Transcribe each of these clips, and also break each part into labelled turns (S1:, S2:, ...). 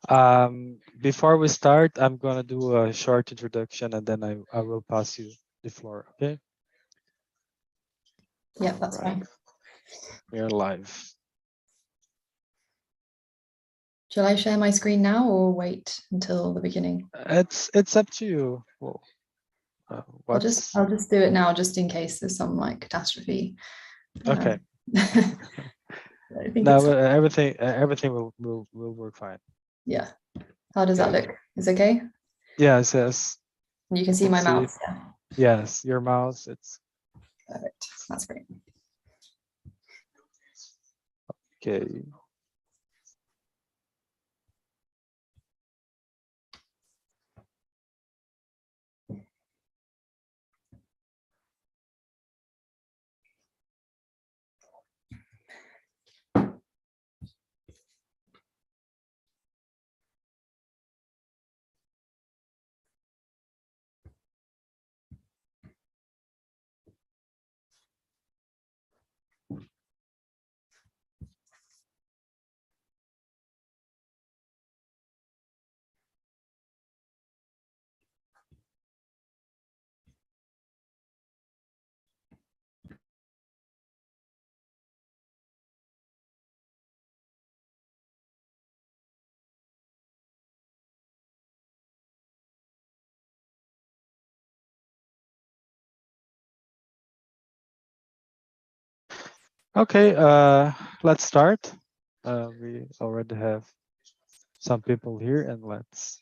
S1: Before we start, I'm gonna do a short introduction and then I will pass you the floor, okay?
S2: Yeah, that's fine.
S1: We are live.
S2: Shall I share my screen now or wait until the beginning?
S1: It's up to you. Well,
S2: I'll just do it now, just in case there's some like catastrophe.
S1: Okay.
S2: I think
S1: no, everything will work fine.
S2: Yeah. How does that look? Is okay?
S1: Yes, yes.
S2: And you can see my mouse. Yeah.
S1: Yes, your mouse. It's
S2: perfect. That's great.
S1: Okay. Okay, let's start. We already have some people here, and let's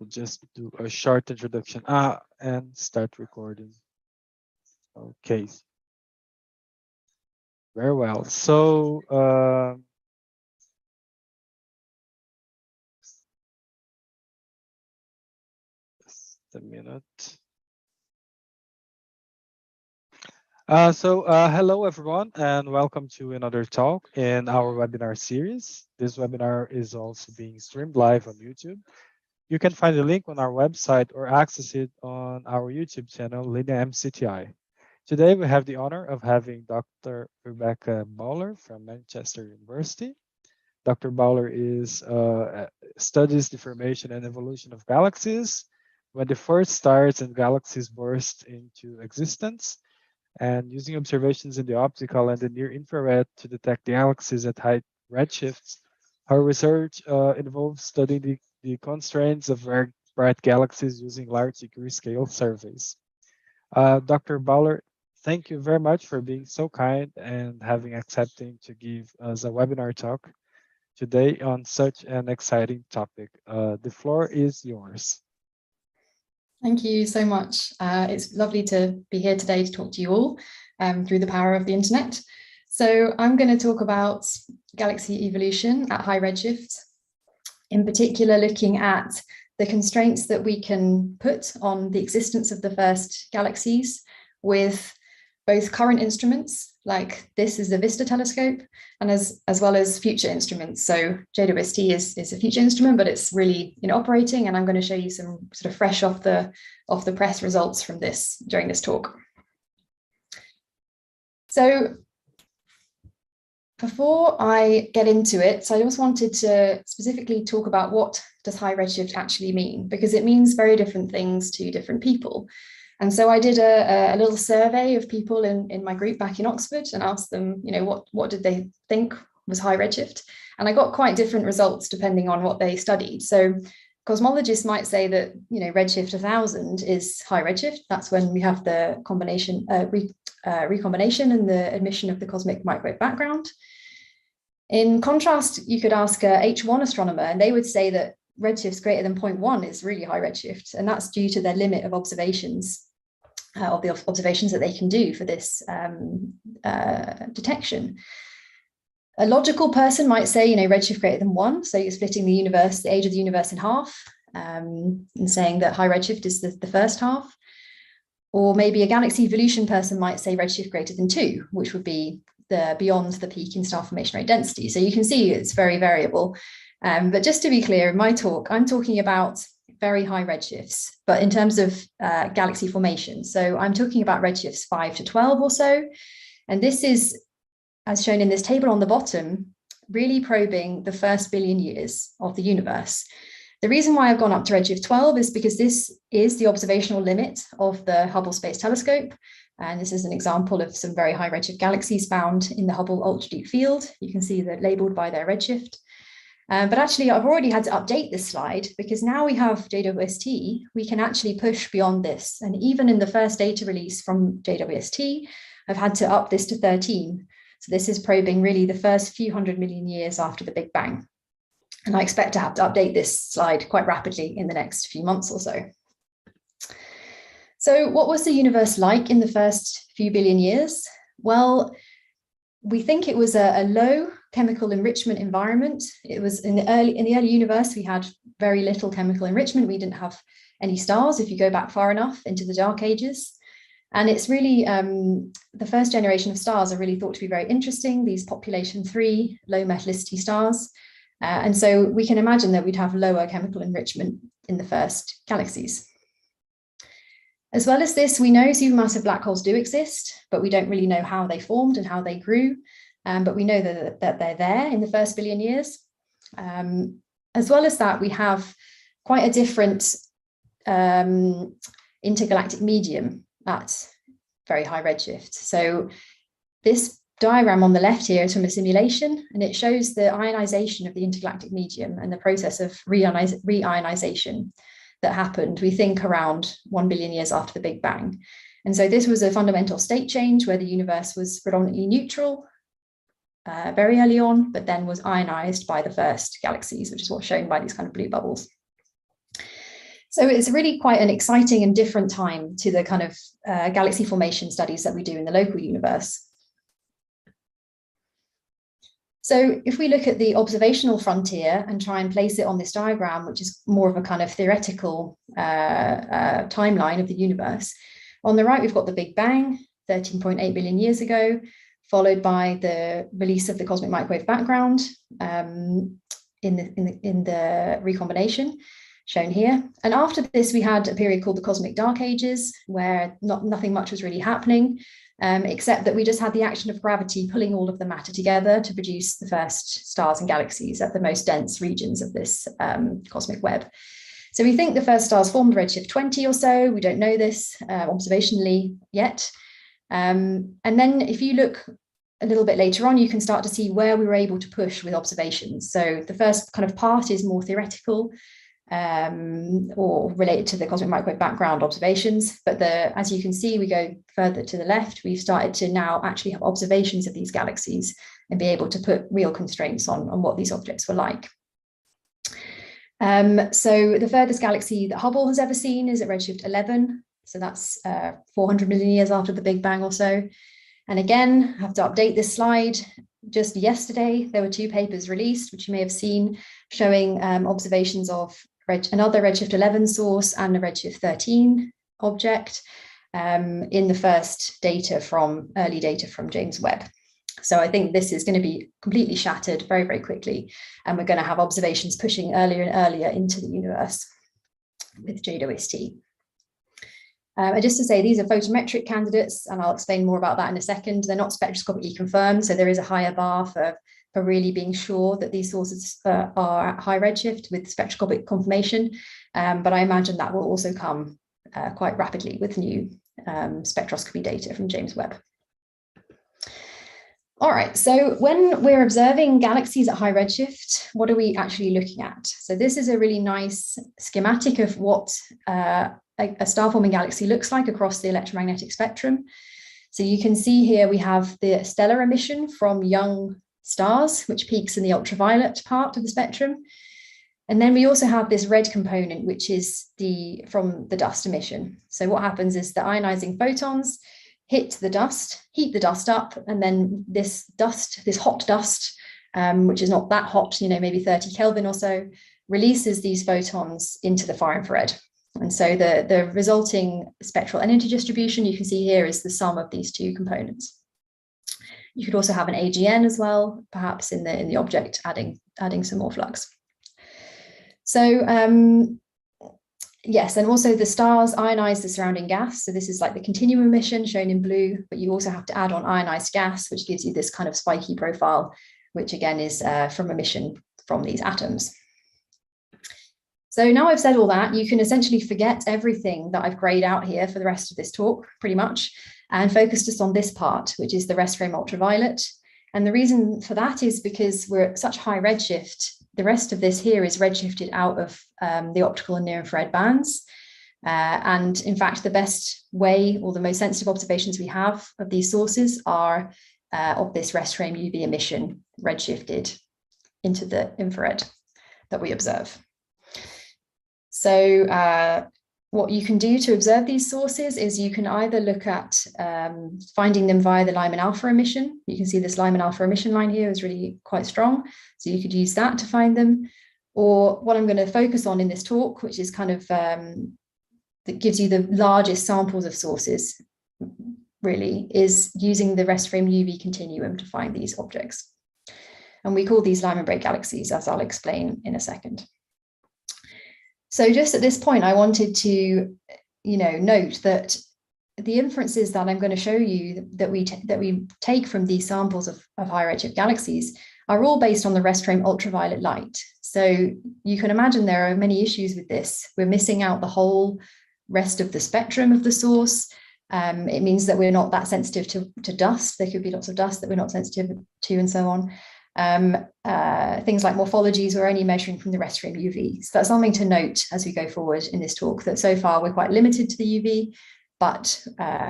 S1: just do a short introduction and start recording. Okay. Very well. So just a minute. Hello everyone, and welcome to another talk in our webinar series. This webinar is also being streamed live on YouTube. You can find the link on our website or access it on our YouTube channel, LIneA MCTI. Today we have the honor of having Dr. Rebecca Bowler from Manchester University. Dr. Bowler studies the formation and evolution of galaxies, when the first stars and galaxies burst into existence, and using observations in the optical and the near-infrared to detect galaxies at high redshifts. Her research involves studying the constraints of very bright galaxies using large degree scale surveys. Dr. Bowler, thank you very much for being so kind and having accepting to give us a webinar talk today on such an exciting topic. The floor is yours.
S2: Thank you so much. It's lovely to be here today to talk to you all through the power of the internet. So I'm going to talk about galaxy evolution at high redshifts, in particular looking at the constraints that we can put on the existence of the first galaxies with both current instruments, like this is the Vista Telescope, and as well as future instruments. So JWST is a future instrument, but it's really operating, and I'm going to show you some sort of fresh off the press results from this during this talk. So before I get into it, I just wanted to specifically talk about what does high redshift actually mean, because it means very different things to different people. And so I did a little survey of people in my group back in Oxford and asked them, what did they think was high redshift? And I got quite different results depending on what they studied. So cosmologists might say that, redshift 1000 is high redshift. That's when we have the combination, recombination and the emission of the cosmic microwave background. In contrast, you could ask a H1 astronomer, and they would say that redshifts greater than 0.1 is really high redshift, and that's due to their limit of observations, of the observations that they can do for this detection. A logical person might say, redshift greater than 1, so you're splitting the universe, the age of the universe in half, and saying that high redshift is the first half. Or maybe a galaxy evolution person might say redshift greater than 2, which would be beyond the peak in star formation rate density. So you can see it's very variable. But just to be clear, in my talk, I'm talking about very high redshifts, but in terms of galaxy formation. So I'm talking about redshifts 5 to 12 or so. And this is as shown in this table on the bottom, really probing the first billion years of the universe. The reason why I've gone up to redshift 12 is because this is the observational limit of the Hubble Space Telescope. And this is an example of some very high redshift galaxies found in the Hubble Ultra Deep Field. You can see they're labeled by their redshift. But actually, I've already had to update this slide because now we have JWST, we can actually push beyond this. And even in the first data release from JWST, I've had to up this to 13. So this is probing really the first few 100 million years after the Big Bang. And I expect to have to update this slide quite rapidly in the next few months or so. So what was the universe like in the first few billion years? Well, we think it was a low chemical enrichment environment. It was in the early universe, we had very little chemical enrichment. We didn't have any stars if you go back far enough into the dark ages. And it's really, the first generation of stars are really thought to be very interesting, these population 3 low metallicity stars. And so we can imagine that we'd have lower chemical enrichment in the first galaxies. As well as this, we know supermassive black holes do exist, but we don't really know how they formed and how they grew. But we know that they're there in the first billion years. As well as that, we have quite a different intergalactic medium at very high redshift. So this diagram on the left here is from a simulation, and it shows the ionization of the intergalactic medium and the process of reionization that happened, we think, around 1 billion years after the Big Bang. And so this was a fundamental state change where the universe was predominantly neutral very early on, but then was ionized by the first galaxies, which is what's shown by these kind of blue bubbles. So it's really quite an exciting and different time to the kind of galaxy formation studies that we do in the local universe. So if we look at the observational frontier and try and place it on this diagram, which is more of a kind of theoretical timeline of the universe, on the right, we've got the Big Bang, 13.8 billion years ago, followed by the release of the cosmic microwave background in the recombination, shown here. And after this, we had a period called the Cosmic Dark Ages, where nothing much was really happening, except that we just had the action of gravity pulling all of the matter together to produce the first stars and galaxies at the most dense regions of this cosmic web. So we think the first stars formed redshift 20 or so. We don't know this observationally yet. And then if you look a little bit later on, you can start to see where we were able to push with observations. So the first kind of part is more theoretical, or related to the cosmic microwave background observations. But as you can see, we go further to the left, we've started to now actually have observations of these galaxies and be able to put real constraints on what these objects were like. So the furthest galaxy that Hubble has ever seen is at redshift 11. So that's 400 million years after the Big Bang or so. And again, I have to update this slide. Just yesterday, there were 2 papers released, which you may have seen, showing observations of another redshift 11 source and a redshift 13 object in the first early data from James Webb. So I think this is going to be completely shattered very, very quickly. And we're going to have observations pushing earlier and earlier into the universe with JWST. And just to say, these are photometric candidates, and I'll explain more about that in a second. They're not spectroscopically confirmed, so there is a higher bar for really being sure that these sources are at high redshift with spectroscopic confirmation. But I imagine that will also come quite rapidly with new spectroscopy data from James Webb. All right, so when we're observing galaxies at high redshift, what are we actually looking at? So this is a really nice schematic of what a star-forming galaxy looks like across the electromagnetic spectrum. So you can see here we have the stellar emission from young stars, which peaks in the ultraviolet part of the spectrum. And then we also have this red component, which is from the dust emission. So what happens is the ionizing photons hit the dust, heat the dust up, and then this hot dust, which is not that hot, maybe 30 Kelvin or so, releases these photons into the far infrared. And so the resulting spectral energy distribution you can see here is the sum of these 2 components. You could also have an AGN as well, perhaps in the object, adding some more flux. So Yes, and also the stars ionize the surrounding gas. So this is like the continuum emission shown in blue, but you also have to add on ionized gas, which gives you this kind of spiky profile, which again is from emission from these atoms. So now I've said all that, you can essentially forget everything that I've grayed out here for the rest of this talk, pretty much, and focus just on this part, which is the rest frame ultraviolet. And the reason for that is because we're at such high redshift, the rest of this here is redshifted out of the optical and near-infrared bands. And in fact, the best way or the most sensitive observations we have of these sources are of this rest frame UV emission redshifted into the infrared that we observe. So what you can do to observe these sources is you can either look at finding them via the Lyman alpha emission. You can see this Lyman alpha emission line here is really quite strong. So you could use that to find them. Or what I'm going to focus on in this talk, which is kind of, that gives you the largest samples of sources, really, is using the rest frame UV continuum to find these objects. And we call these Lyman Break galaxies, as I'll explain in a second. So just at this point, I wanted to, note that the inferences that I'm going to show you that we take from these samples of high redshift galaxies are all based on the rest frame ultraviolet light. So you can imagine there are many issues with this. We're missing out the whole rest of the spectrum of the source. It means that we're not that sensitive to dust. There could be lots of dust that we're not sensitive to, and so on. Things like morphologies, we're only measuring from the rest frame UV. So that's something to note as we go forward in this talk, that so far we're quite limited to the UV, but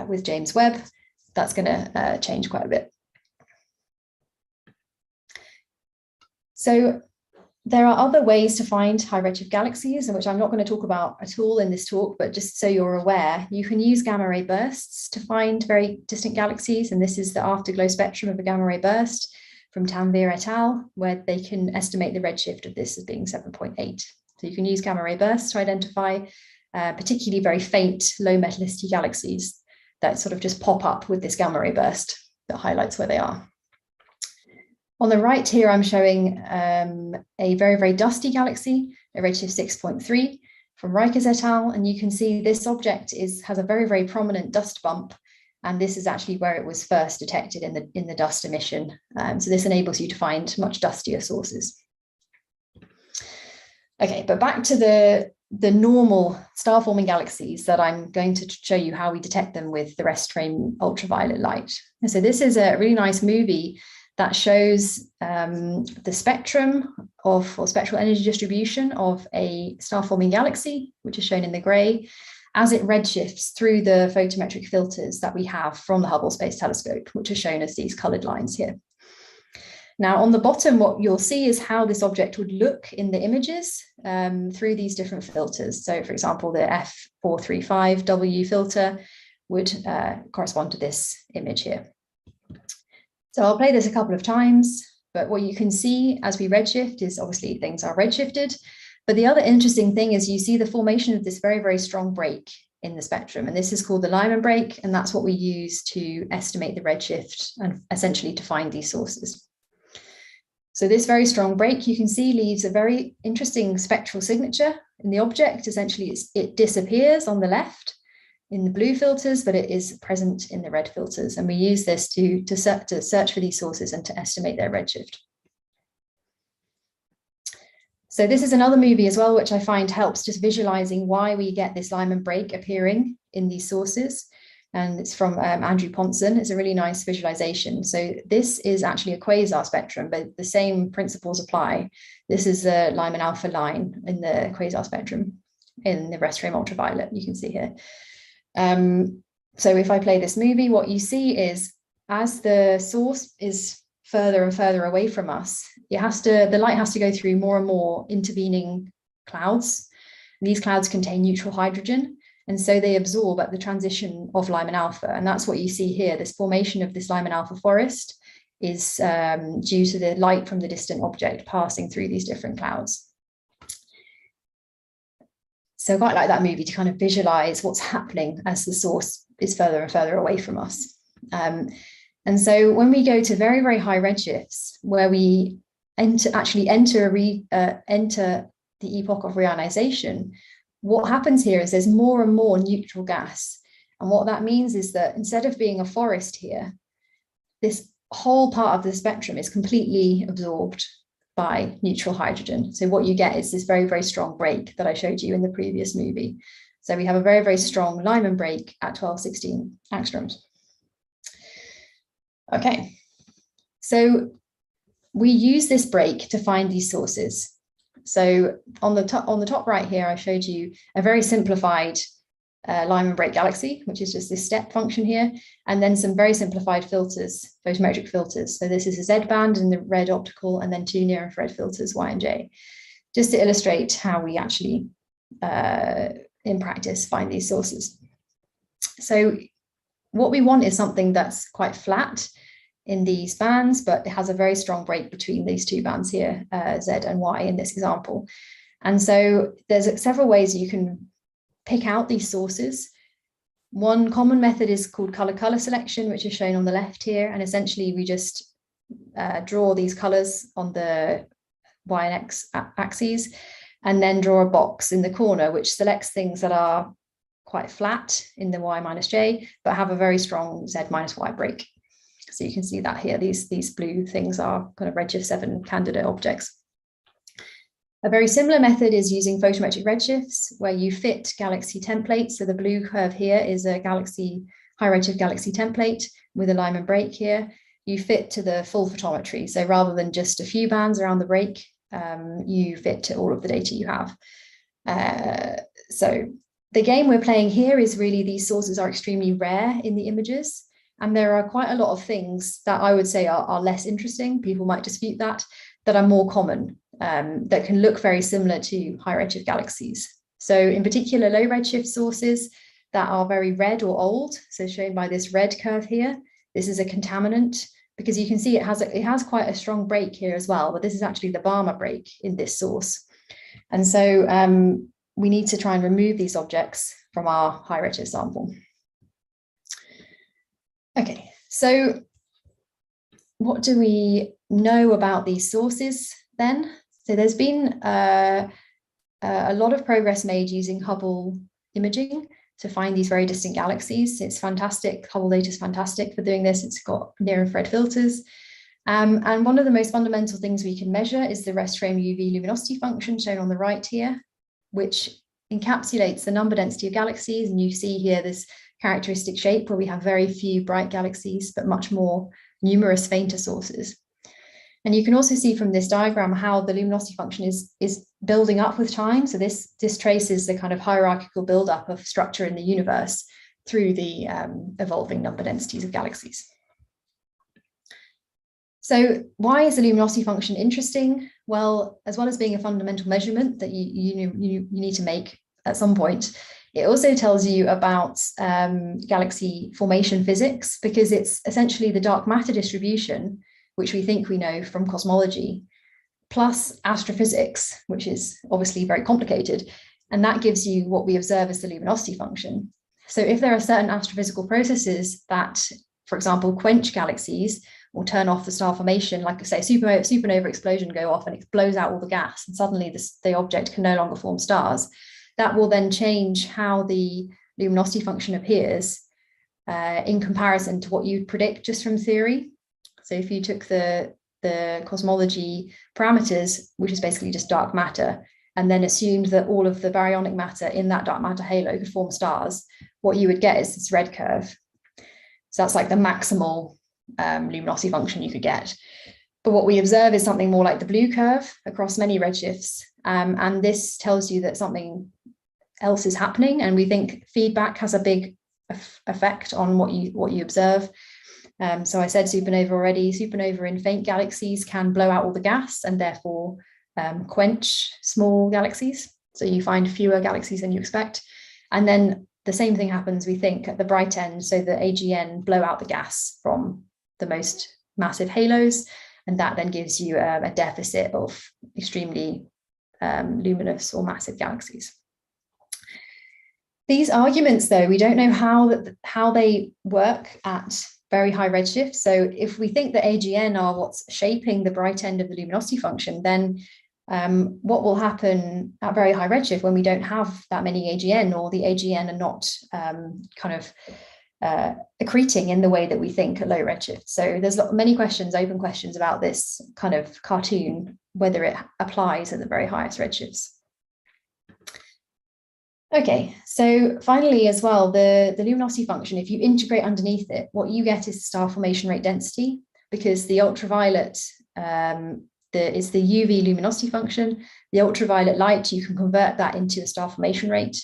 S2: with James Webb, that's going to change quite a bit. So there are other ways to find high redshift galaxies, which I'm not going to talk about at all in this talk, but just so you're aware, you can use gamma ray bursts to find very distant galaxies. And this is the afterglow spectrum of a gamma ray burst from Tanvir et al., where they can estimate the redshift of this as being 7.8. So you can use gamma ray bursts to identify particularly very faint low metallicity galaxies that sort of just pop up with this gamma ray burst that highlights where they are. On the right here, I'm showing a very, very dusty galaxy, a redshift 6.3 from Rikers et al. And you can see this object has a very, very prominent dust bump. And this is actually where it was first detected in the dust emission. So this enables you to find much dustier sources. Okay, but back to the normal star-forming galaxies that I'm going to show you how we detect them with the rest frame ultraviolet light. And so this is a really nice movie that shows the spectrum or spectral energy distribution of a star-forming galaxy, which is shown in the gray, as it redshifts through the photometric filters that we have from the Hubble Space Telescope, which are shown as these colored lines here. Now, on the bottom, what you'll see is how this object would look in the images through these different filters. So, for example, the F435W filter would correspond to this image here. So I'll play this a couple of times, but what you can see as we redshift is obviously things are redshifted. But the other interesting thing is you see the formation of this very, very strong break in the spectrum. And this is called the Lyman Break. And that's what we use to estimate the redshift and essentially to find these sources. So this very strong break, you can see, leaves a very interesting spectral signature in the object. Essentially, it disappears on the left in the blue filters, but it is present in the red filters. And we use this to search for these sources and to estimate their redshift. So this is another movie as well, which I find helps just visualizing why we get this Lyman break appearing in these sources. And it's from Andrew Ponson. It's a really nice visualization. So this is actually a quasar spectrum, but the same principles apply. This is the Lyman alpha line in the quasar spectrum in the rest frame ultraviolet, you can see here. So if I play this movie, what you see is as the source is further and further away from us, the light has to go through more and more intervening clouds. These clouds contain neutral hydrogen, and so they absorb at the transition of Lyman alpha. And that's what you see here. This formation of this Lyman alpha forest is due to the light from the distant object passing through these different clouds. So I quite like that movie to kind of visualize what's happening as the source is further and further away from us. And so when we go to very, very high redshifts, where we enter the epoch of reionization, what happens here is there's more and more neutral gas. And what that means is that instead of being a forest here, this whole part of the spectrum is completely absorbed by neutral hydrogen. So what you get is this very, very strong break that I showed you in the previous movie. So we have a very, very strong Lyman break at 1216 angstroms. Okay, so we use this break to find these sources. So on the top right here, I showed you a very simplified Lyman Break galaxy, which is just this step function here, and then some very simplified filters, photometric filters. So this is a Z band in the red optical, and then 2 near-infrared filters, Y and J, just to illustrate how we actually, in practice, find these sources. So what we want is something that's quite flat in these bands, but it has a very strong break between these 2 bands here, Z and Y in this example. And so there's several ways you can pick out these sources. One common method is called color selection, which is shown on the left here. And essentially we just draw these colors on the Y and X axes, and then draw a box in the corner, which selects things that are quite flat in the Y minus J, but have a very strong Z minus Y break. So you can see that here, these blue things are kind of Redshift 7 candidate objects. A very similar method is using photometric redshifts, where you fit galaxy templates. So the blue curve here is a high redshift galaxy template with a Lyman break here. You fit to the full photometry. So rather than just a few bands around the break, you fit to all of the data you have. So the game we're playing here is really these sources are extremely rare in the images. And there are quite a lot of things that I would say are less interesting. People might dispute that are more common, that can look very similar to high redshift galaxies. So in particular, low redshift sources that are very red or old, so shown by this red curve here. This is a contaminant, because you can see it has quite a strong break here as well, but this is actually the Balmer break in this source. And so we need to try and remove these objects from our high redshift sample. Okay, so what do we know about these sources then? So there's been a lot of progress made using Hubble imaging to find these very distant galaxies. It's fantastic. Hubble data is fantastic for doing this. It's got near-infrared filters. And one of the most fundamental things we can measure is the Restrained UV luminosity function shown on the right here, which encapsulates the number density of galaxies. And you see here this characteristic shape where we have very few bright galaxies, but much more numerous fainter sources. And you can also see from this diagram how the luminosity function is building up with time. So this traces the kind of hierarchical buildup of structure in the universe through the evolving number densities of galaxies. So why is the luminosity function interesting? Well, as well as being a fundamental measurement that you need to make at some point, it also tells you about galaxy formation physics, because it's essentially the dark matter distribution, which we think we know from cosmology, plus astrophysics, which is obviously very complicated. And that gives you what we observe as the luminosity function. So if there are certain astrophysical processes that, for example, quench galaxies or turn off the star formation, like say supernova explosion go off and it blows out all the gas, and suddenly the object can no longer form stars, that will then change how the luminosity function appears in comparison to what you'd predict just from theory. So if you took the cosmology parameters, which is basically just dark matter, and then assumed that all of the baryonic matter in that dark matter halo could form stars, what you would get is this red curve. So that's like the maximal luminosity function you could get. But what we observe is something more like the blue curve across many redshifts. And this tells you that something else is happening. And we think feedback has a big effect on what you observe. So I said supernova already. Supernova in faint galaxies can blow out all the gas and therefore quench small galaxies. So you find fewer galaxies than you expect. And then the same thing happens, we think, at the bright end. So the AGN blow out the gas from the most massive halos. And that then gives you a deficit of extremely luminous or massive galaxies. These arguments, though, we don't know how they work at very high redshift. So if we think that AGN are what's shaping the bright end of the luminosity function, then what will happen at very high redshift when we don't have that many AGN, or the AGN are not accreting in the way that we think at low redshift. So there's many questions, open questions about this kind of cartoon, whether it applies at the very highest redshifts. Okay, so finally as well, the luminosity function, if you integrate underneath it, what you get is star formation rate density, because the ultraviolet is the UV luminosity function. The ultraviolet light, you can convert that into a star formation rate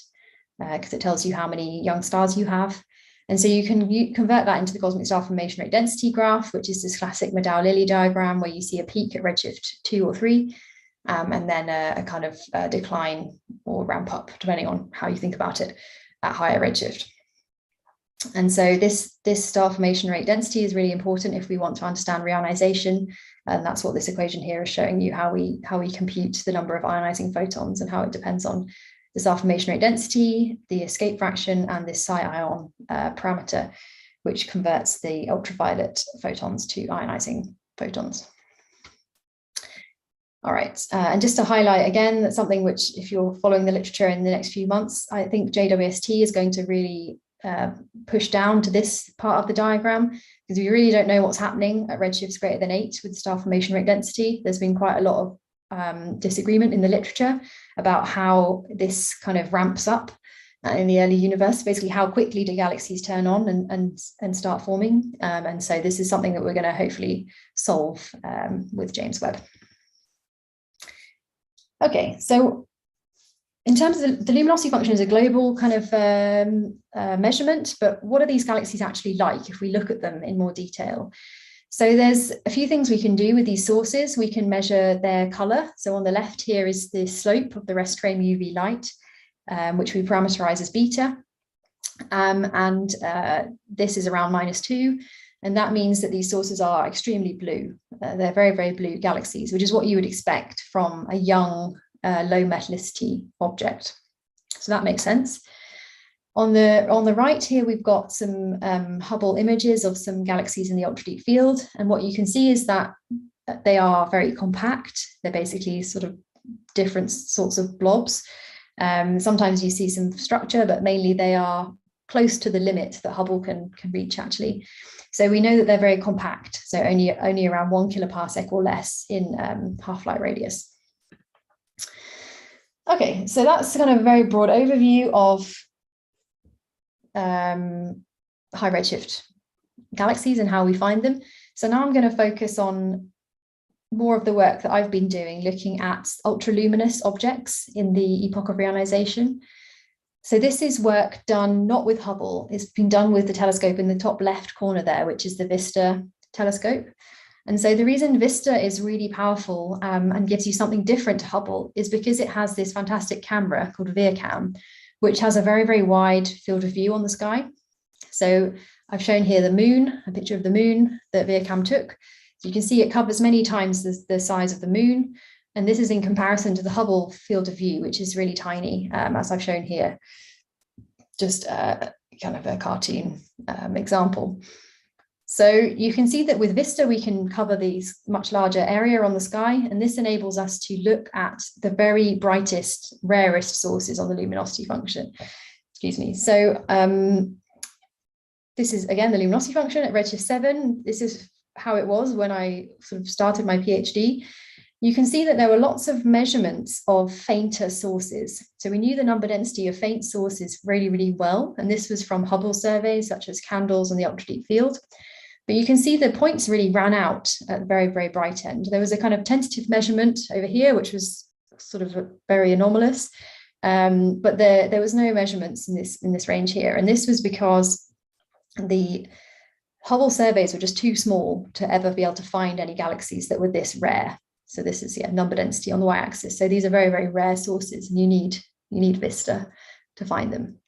S2: because it tells you how many young stars you have. And so you can convert that into the cosmic star formation rate density graph, which is this classic Madaur-Lilly diagram where you see a peak at redshift 2 or 3, and then a kind of decline or ramp up, depending on how you think about it, at higher redshift. And so this star formation rate density is really important if we want to understand reionization, and that's what this equation here is showing you, how we compute the number of ionizing photons and how it depends on the star formation rate density, the escape fraction, and this psi ion parameter, which converts the ultraviolet photons to ionizing photons. All right, and just to highlight again, that's something which, if you're following the literature in the next few months, I think JWST is going to really push down to this part of the diagram, because we really don't know what's happening at redshifts greater than 8 with star formation rate density. There's been quite a lot of disagreement in the literature about how this kind of ramps up in the early universe, basically how quickly do galaxies turn on and start forming. And so this is something that we're going to hopefully solve with James Webb. Okay, so in terms of the luminosity function is a global kind of measurement, but what are these galaxies actually like if we look at them in more detail? So there's a few things we can do with these sources. We can measure their color. So on the left here is the slope of the restrained UV light, which we parameterize as beta. This is around -2. And that means that these sources are extremely blue. They're very, very blue galaxies, which is what you would expect from a young, low metallicity object. So that makes sense. On the right here, we've got some Hubble images of some galaxies in the ultra-deep field. And what you can see is that they are very compact. They're basically sort of different sorts of blobs. Sometimes you see some structure, but mainly they are close to the limit that Hubble can reach, actually. So we know that they're very compact, so only around 1 kiloparsec or less in half-light radius. Okay, so that's kind of a very broad overview of high redshift galaxies and how we find them. So now I'm going to focus on more of the work that I've been doing, looking at ultraluminous objects in the epoch of reionization. So this is work done not with Hubble, it's been done with the telescope in the top left corner there, which is the Vista Telescope. And so the reason Vista is really powerful and gives you something different to Hubble is because it has this fantastic camera called VIRCam, which has a very, very wide field of view on the sky. So I've shown here the moon, a picture of the moon that VIRCam took. So you can see it covers many times the size of the moon. And this is in comparison to the Hubble field of view, which is really tiny, as I've shown here. Just kind of a cartoon example. So you can see that with Vista, we can cover these much larger area on the sky, and this enables us to look at the very brightest, rarest sources on the luminosity function. Excuse me. So this is, again, the luminosity function at redshift 7. This is how it was when I sort of started my PhD. You can see that there were lots of measurements of fainter sources. So we knew the number density of faint sources really, really well. And this was from Hubble surveys, such as CANDLES and the ultra-deep field. But you can see the points really ran out at the very, very bright end. There was a kind of tentative measurement over here, which was sort of very anomalous. But there was no measurements in this range here. And this was because the Hubble surveys were just too small to ever be able to find any galaxies that were this rare. So this is number density on the y-axis. So these are very, very rare sources, and you need Vista to find them.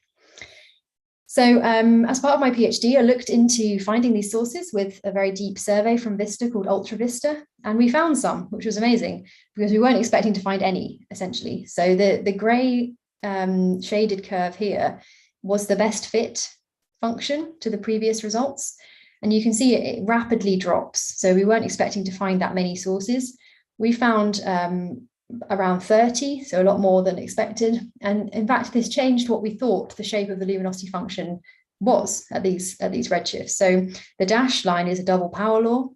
S2: So as part of my PhD, I looked into finding these sources with a very deep survey from Vista called UltraVista, and we found some, which was amazing because we weren't expecting to find any, essentially. So the grey shaded curve here was the best fit function to the previous results. And you can see it rapidly drops. So we weren't expecting to find that many sources. We found around 30, so a lot more than expected. And in fact, this changed what we thought the shape of the luminosity function was at these redshifts. So the dashed line is a double power law,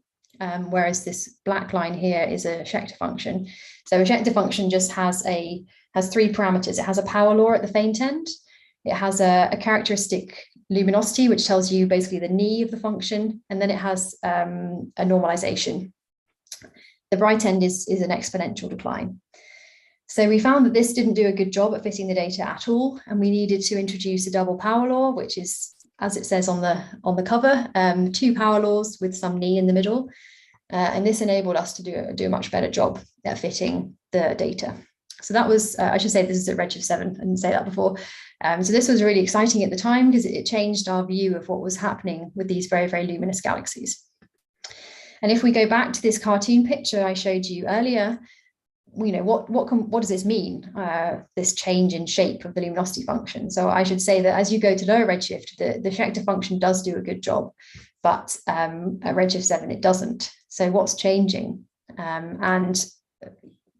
S2: whereas this black line here is a Schechter function. So a Schechter function just has three parameters. It has a power law at the faint end. It has a characteristic luminosity, which tells you basically the knee of the function, and then it has a normalization. The bright end is an exponential decline. So we found that this didn't do a good job at fitting the data at all, and we needed to introduce a double power law, which is, as it says on the cover, two power laws with some knee in the middle, and this enabled us to do a much better job at fitting the data. So that was, I should say, this is at Redshift 7. I didn't say that before. So this was really exciting at the time because it changed our view of what was happening with these very, very luminous galaxies. And if we go back to this cartoon picture I showed you earlier, what does this mean, this change in shape of the luminosity function? So I should say that as you go to lower redshift, the Schechter function does do a good job, but at Redshift 7, it doesn't. So what's changing? And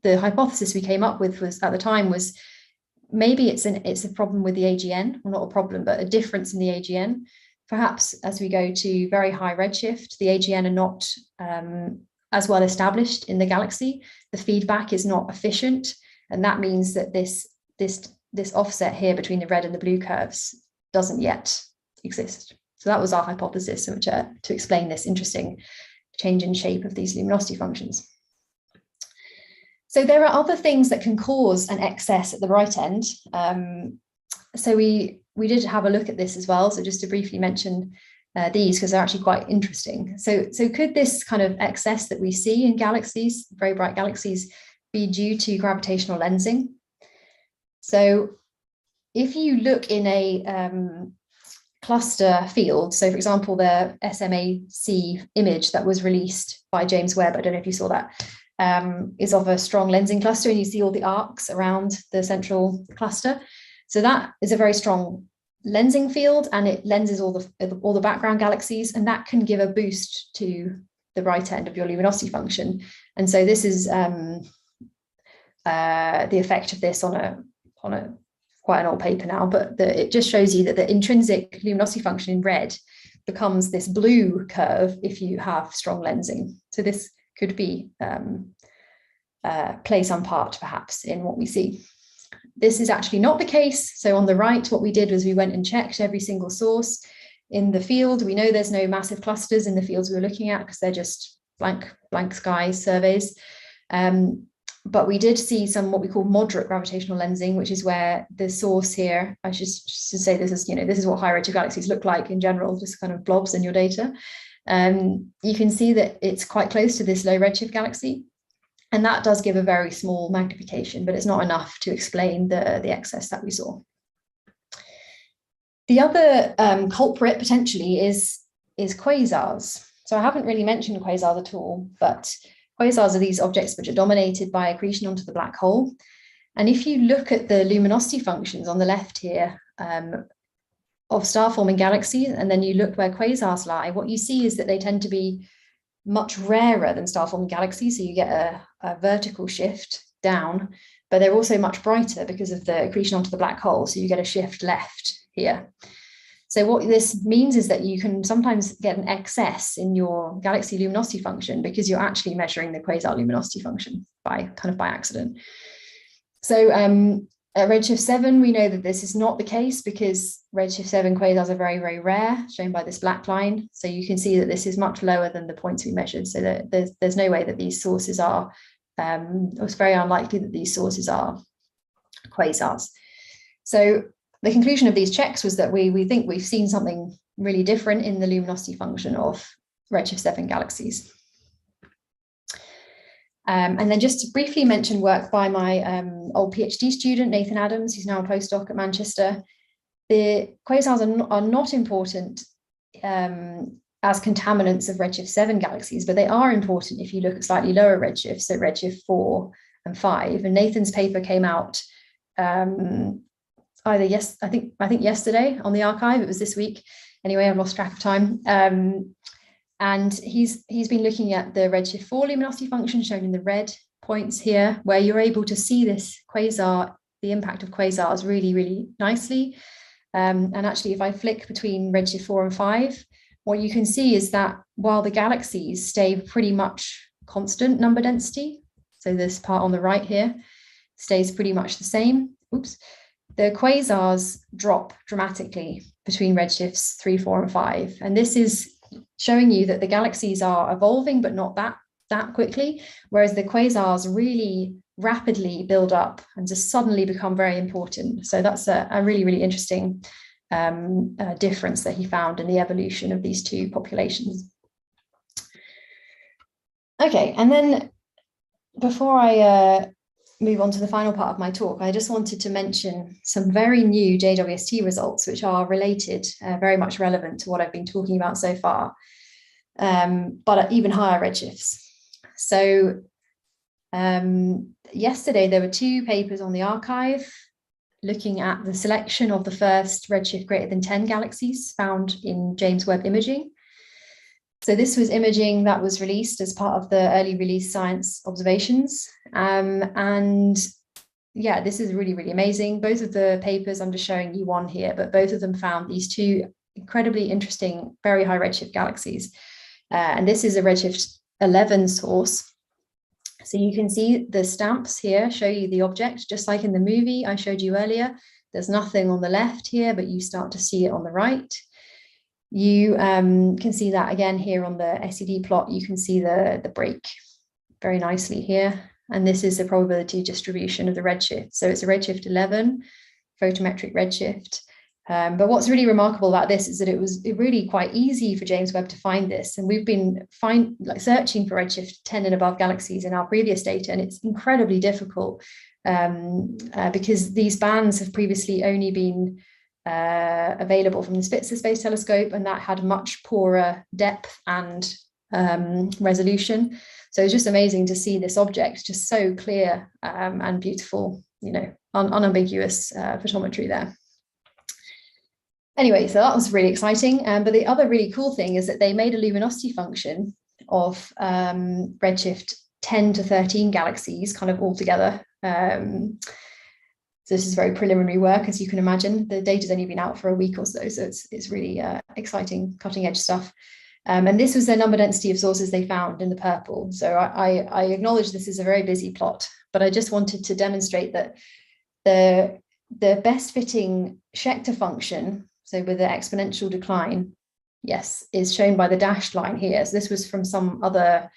S2: the hypothesis we came up with at the time was maybe it's a problem with the AGN, well, not a problem, but a difference in the AGN. Perhaps as we go to very high redshift, the AGN are not as well established in the galaxy. The feedback is not efficient, and that means that this offset here between the red and the blue curves doesn't yet exist. So that was our hypothesis to explain this interesting change in shape of these luminosity functions. So there are other things that can cause an excess at the right end. So we did have a look at this as well. So just to briefly mention these, because they're actually quite interesting. So could this kind of excess that we see in galaxies, very bright galaxies, be due to gravitational lensing? So if you look in a cluster field, so for example, the SMAC image that was released by James Webb, I don't know if you saw that, is of a strong lensing cluster, and you see all the arcs around the central cluster. So that is a very strong lensing field, and it lenses all the background galaxies, and that can give a boost to the right end of your luminosity function. And so this is the effect of this on a quite an old paper now, but it just shows you that the intrinsic luminosity function in red becomes this blue curve if you have strong lensing. So this could be play some part perhaps in what we see. This is actually not the case. So on the right, what we did was we went and checked every single source in the field. We know there's no massive clusters in the fields we were looking at because they're just blank sky surveys. But we did see some what we call moderate gravitational lensing, which is where the source here, I should say this is what high redshift galaxies look like in general, just kind of blobs in your data. You can see that it's quite close to this low redshift galaxy. And that does give a very small magnification, but it's not enough to explain the excess that we saw. The other culprit potentially is quasars. So I haven't really mentioned quasars at all, but quasars are these objects which are dominated by accretion onto the black hole. And if you look at the luminosity functions on the left here of star-forming galaxies, and then you look where quasars lie, what you see is that they tend to be much rarer than star-forming galaxies. So you get a vertical shift down, but they're also much brighter because of the accretion onto the black hole. So you get a shift left here. So what this means is that you can sometimes get an excess in your galaxy luminosity function because you're actually measuring the quasar luminosity function by accident. So at Redshift 7, we know that this is not the case because Redshift 7 quasars are very, very rare, shown by this black line. So you can see that this is much lower than the points we measured. So that there's no way that these sources are, it's very unlikely that these sources are quasars. So the conclusion of these checks was that we think we've seen something really different in the luminosity function of Redshift 7 galaxies. And then just to briefly mention work by my old PhD student, Nathan Adams, who's now a postdoc at Manchester. The quasars are not important as contaminants of Redshift 7 galaxies, but they are important if you look at slightly lower redshifts, so Redshift 4 and 5. And Nathan's paper came out I think yesterday on the archive. It was this week. Anyway, I've lost track of time. And he's been looking at the Redshift 4 luminosity function shown in the red points here where you're able to see this quasar, the impact of quasars really, really nicely. And actually, if I flick between redshift 4 and 5, what you can see is that while the galaxies stay pretty much constant number density, so this part on the right here stays pretty much the same, oops, the quasars drop dramatically between redshifts 3, 4, and 5. And this is showing you that the galaxies are evolving, but not that quickly, whereas the quasars really rapidly build up and just suddenly become very important. So that's a really, really interesting difference that he found in the evolution of these two populations. Okay, and then before I move on to the final part of my talk, I just wanted to mention some very new JWST results, which are related, very much relevant to what I've been talking about so far, but at even higher redshifts. So yesterday, there were 2 papers on the archive looking at the selection of the first redshift greater than 10 galaxies found in James Webb imaging. So this was imaging that was released as part of the early release science observations. And yeah, this is really, really amazing. Both of the papers, I'm just showing you one here, but both of them found these 2 incredibly interesting, very high redshift galaxies. And this is a redshift 11 source. So you can see the stamps here show you the object, just like in the movie I showed you earlier. There's nothing on the left here, but you start to see it on the right. You can see that again here on the SED plot. You can see the break very nicely here. And this is the probability distribution of the redshift. So it's a redshift 11, photometric redshift. But what's really remarkable about this is that it was really quite easy for James Webb to find this. And we've been searching for redshift 10 and above galaxies in our previous data, and it's incredibly difficult because these bands have previously only been available from the Spitzer Space Telescope, and that had much poorer depth and resolution. So it's just amazing to see this object just so clear and beautiful, you know, unambiguous photometry there. Anyway, so that was really exciting. But the other really cool thing is that they made a luminosity function of redshift 10 to 13 galaxies kind of all together. So this is very preliminary work, as you can imagine. The data's only been out for a week or so, so it's really exciting, cutting edge stuff. And this was the number density of sources they found in the purple. So I acknowledge this is a very busy plot, but I just wanted to demonstrate that the best fitting Schechter function, so with the exponential decline, yes, is shown by the dashed line here. So this was from some other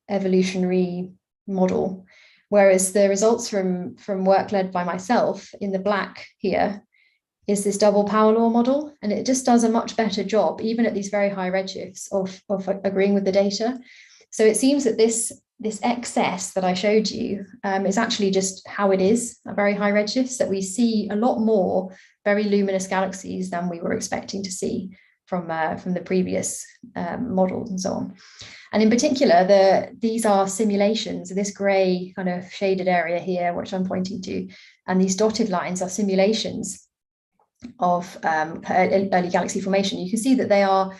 S2: evolutionary model, whereas the results from work led by myself in the black here is this double power law model, and it just does a much better job, even at these very high redshifts, of agreeing with the data. So it seems that this excess that I showed you is actually just how it is at very high redshifts, that we see a lot more very luminous galaxies than we were expecting to see from the previous models and so on. And in particular, these are simulations. This gray kind of shaded area here, which I'm pointing to, and these dotted lines are simulations of early galaxy formation. You can see that they are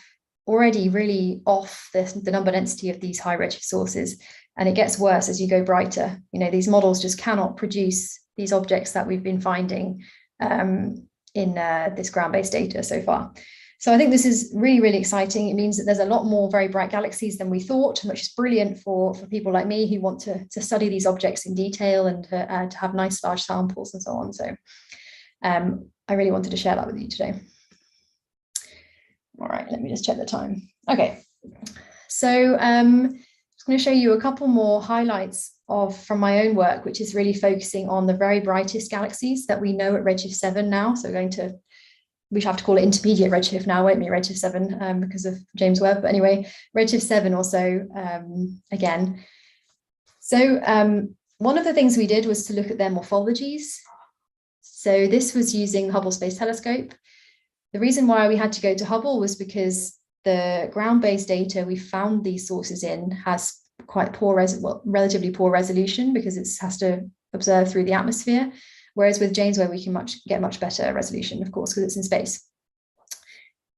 S2: already really off the number density of these high redshift sources, and it gets worse as you go brighter. You know, these models just cannot produce these objects that we've been finding in this ground-based data so far. So I think this is really, really exciting. It means that there's a lot more very bright galaxies than we thought, which is brilliant for people like me who want to study these objects in detail and to have nice large samples and so on. So I really wanted to share that with you today. All right, let me just check the time. Okay, so I'm just going to show you a couple more highlights from my own work, which is really focusing on the very brightest galaxies that we know at redshift 7 now. So we should have to call it intermediate redshift now, won't we? Redshift 7 because of James Webb. But anyway, redshift 7 also again. So one of the things we did was to look at their morphologies. So this was using Hubble Space Telescope. The reason why we had to go to Hubble was because the ground-based data we found these sources in has quite poor, relatively poor resolution, because it has to observe through the atmosphere. Whereas with James Webb, we can get much better resolution, of course, because it's in space.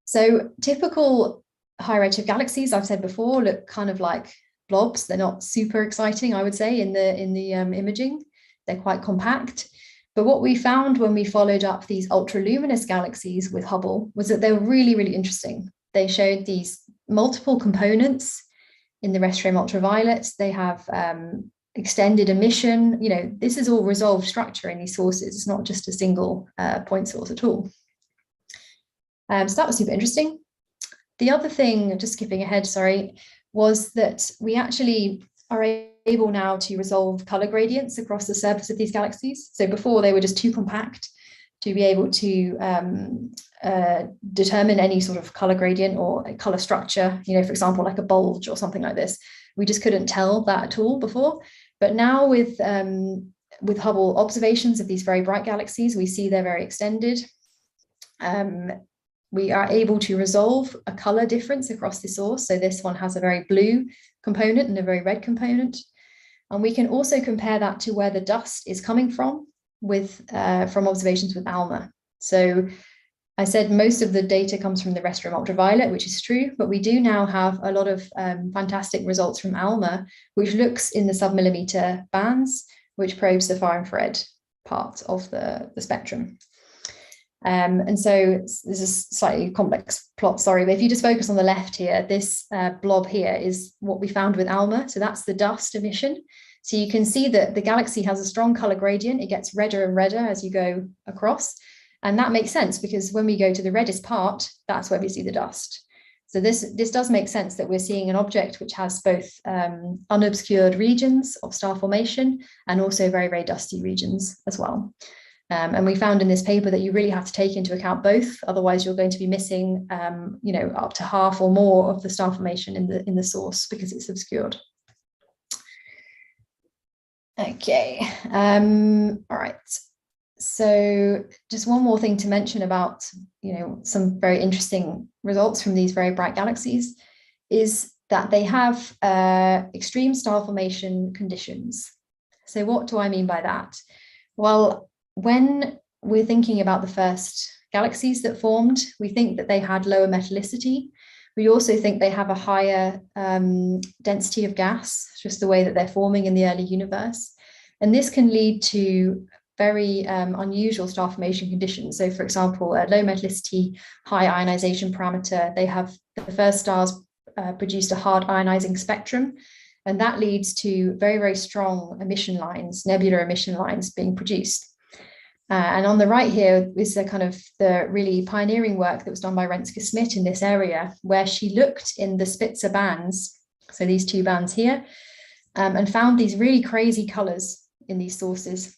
S2: So typical high redshift galaxies, I've said before, look kind of like blobs. They're not super exciting, I would say, in the imaging. They're quite compact. But what we found when we followed up these ultraluminous galaxies with Hubble was that they were really, really interesting. They showed these multiple components in the restrained ultraviolet. They have extended emission. You know, this is all resolved structure in these sources. It's not just a single point source at all. So that was super interesting. The other thing, just skipping ahead, sorry, was that we actually are able now to resolve color gradients across the surface of these galaxies. So before they were just too compact to be able to determine any sort of color gradient or a color structure, you know, for example, like a bulge or something like this. We just couldn't tell that at all before. But now with Hubble observations of these very bright galaxies, we see they're very extended. We are able to resolve a color difference across the source. So this one has a very blue component and a very red component. And we can also compare that to where the dust is coming from from observations with ALMA. So I said most of the data comes from the restrained ultraviolet, which is true, but we do now have a lot of fantastic results from ALMA, which looks in the submillimeter bands, which probes the far infrared part of the spectrum. And so this is a slightly complex plot, sorry, but if you just focus on the left here, this blob here is what we found with ALMA. So that's the dust emission. So you can see that the galaxy has a strong color gradient. It gets redder and redder as you go across. And that makes sense because when we go to the reddest part, that's where we see the dust. So this does make sense that we're seeing an object which has both unobscured regions of star formation and also very, very dusty regions as well. And we found in this paper that you really have to take into account both, otherwise you're going to be missing, you know, up to half or more of the star formation in the source because it's obscured. Okay, all right. So just one more thing to mention about, you know, some very interesting results from these very bright galaxies is that they have extreme star formation conditions. So what do I mean by that? Well, when we're thinking about the first galaxies that formed, we think that they had lower metallicity. We also think they have a higher density of gas, just the way that they're forming in the early universe. And this can lead to very unusual star formation conditions. So for example, a low metallicity, high ionization parameter, they have the first stars produced a hard ionizing spectrum. And that leads to very, very strong emission lines, nebular emission lines being produced. And on the right here is the really pioneering work that was done by Renske Smit in this area, where she looked in the Spitzer bands, so these two bands here, and found these really crazy colors in these sources.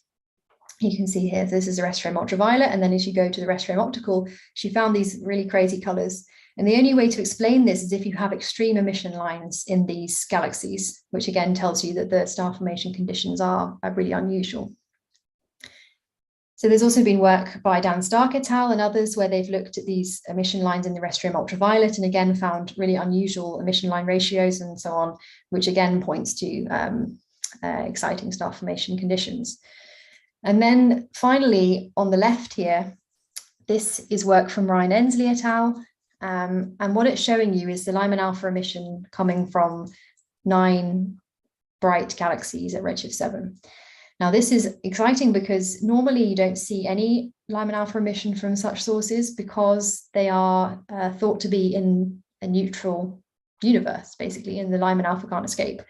S2: You can see here, this is a restrained ultraviolet, and then as you go to the restrained optical, she found these really crazy colors. And the only way to explain this is if you have extreme emission lines in these galaxies, which again tells you that the star formation conditions are really unusual. So there's also been work by Dan Stark et al. And others where they've looked at these emission lines in the restrained ultraviolet and again found really unusual emission line ratios and so on, which again points to exciting star formation conditions. And then finally, on the left here, this is work from Ryan Ensley et al. And what it's showing you is the Lyman alpha emission coming from 9 bright galaxies at redshift 7. Now, this is exciting because normally you don't see any Lyman alpha emission from such sources because they are thought to be in a neutral universe, basically, and the Lyman alpha can't escape.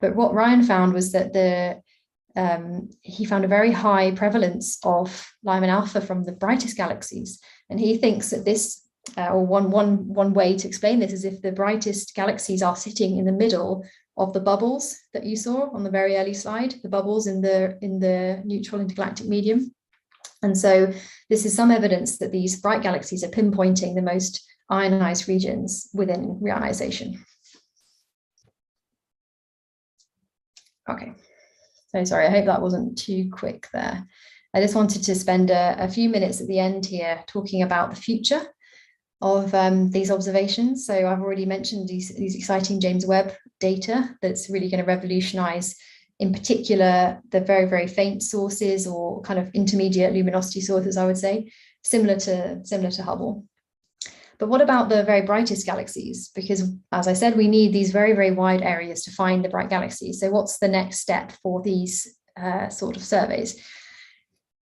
S2: But what Ryan found was that he found a very high prevalence of Lyman alpha from the brightest galaxies. And he thinks that this, or one way to explain this is if the brightest galaxies are sitting in the middle of the bubbles that you saw on the very early slide, the bubbles in the neutral intergalactic medium. And so this is some evidence that these bright galaxies are pinpointing the most ionized regions within reionization. Okay, so sorry, I hope that wasn't too quick there. I just wanted to spend a few minutes at the end here talking about the future of these observations. So I've already mentioned these exciting James Webb data that's really going to revolutionize, in particular, the very, very faint sources or kind of intermediate luminosity sources, I would say, similar to Hubble. But what about the very brightest galaxies? Because as I said, we need these very, very wide areas to find the bright galaxies. So what's the next step for these sort of surveys?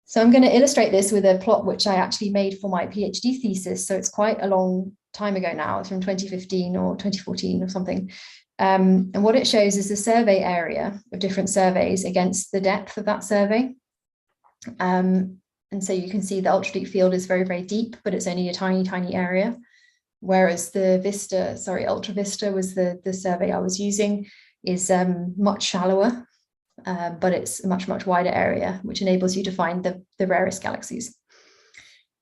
S2: So I'm going to illustrate this with a plot which I actually made for my PhD thesis. So it's quite a long time ago now. It's from 2015 or 2014 or something. And what it shows is the survey area of different surveys against the depth of that survey. And so you can see the ultra deep field is very, very deep, but it's only a tiny, tiny area. Whereas the Ultra Vista was the survey I was using, is much shallower, but it's a much, much wider area, which enables you to find the rarest galaxies.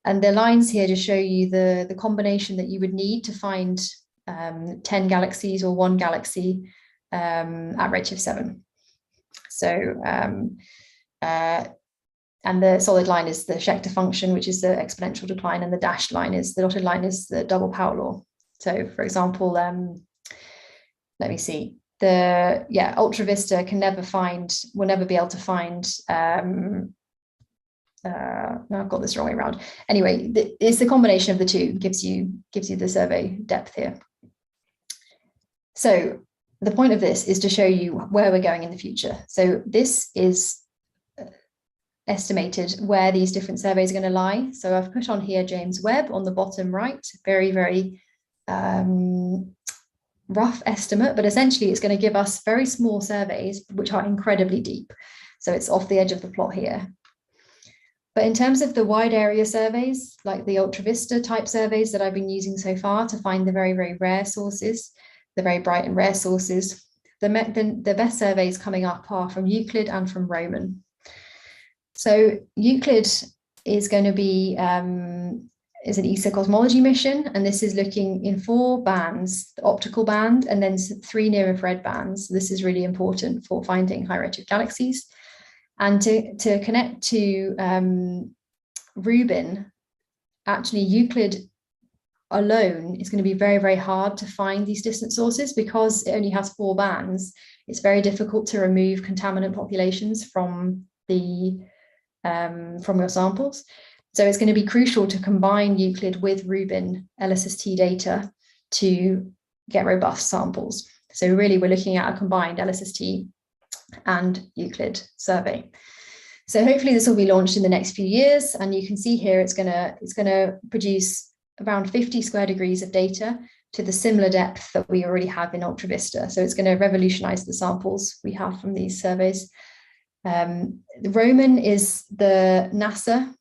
S2: And the lines here just show you the combination that you would need to find 10 galaxies or one galaxy at redshift 7. So, and the solid line is the Schechter function, which is the exponential decline, and the dashed line is, the dotted line is the double power law. So for example, let me see, Ultra Vista will never be able to find, no, I've got this wrong way around. Anyway, it's the combination of the two gives you the survey depth here. So the point of this is to show you where we're going in the future. So this is estimated where these different surveys are going to lie. So I've put on here James Webb on the bottom right, very, very rough estimate, but essentially it's going to give us very small surveys, which are incredibly deep. So it's off the edge of the plot here. But in terms of the wide area surveys, like the Ultra Vista type surveys that I've been using so far to find the very, very rare sources, the very bright and rare sources, the best surveys coming up are from Euclid and from Roman. So Euclid is going to be is an ESA cosmology mission, and this is looking in 4 bands: the optical band, and then 3 near-infrared bands. This is really important for finding high redshift galaxies. And to connect to Rubin, actually Euclid alone is going to be very, very hard to find these distant sources because it only has 4 bands. It's very difficult to remove contaminant populations from your samples. So it's going to be crucial to combine Euclid with Rubin LSST data to get robust samples. So really we're looking at a combined LSST and Euclid survey. So hopefully this will be launched in the next few years, and you can see here it's going to produce around 50 square degrees of data to the similar depth that we already have in Ultra Vista. So it's going to revolutionize the samples we have from these surveys. The Roman is the NASA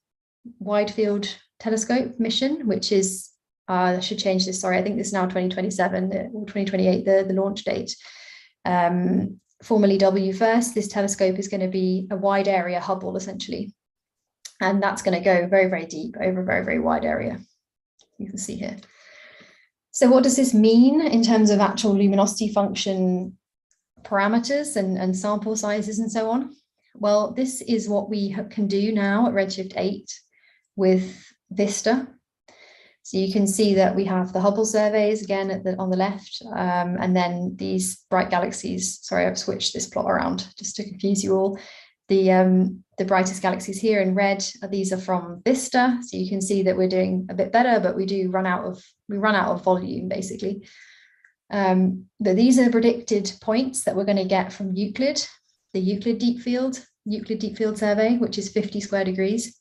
S2: Wide Field Telescope mission, which is, I should change this, sorry, I think this is now 2027 or 2028, the launch date. Formerly WFIRST, this telescope is going to be a wide area Hubble essentially. And that's going to go very, very deep over a very, very wide area. You can see here. So what does this mean in terms of actual luminosity function parameters and sample sizes and so on? Well, this is what we can do now at redshift 8 with Vista. So you can see that we have the Hubble surveys again on the left, and then these bright galaxies. Sorry, I've switched this plot around just to confuse you all. The brightest galaxies here in red, these are from Vista. So you can see that we're doing a bit better, but we run out of volume basically. But these are the predicted points that we're going to get from Euclid, the Euclid Deep Field survey, which is 50 square degrees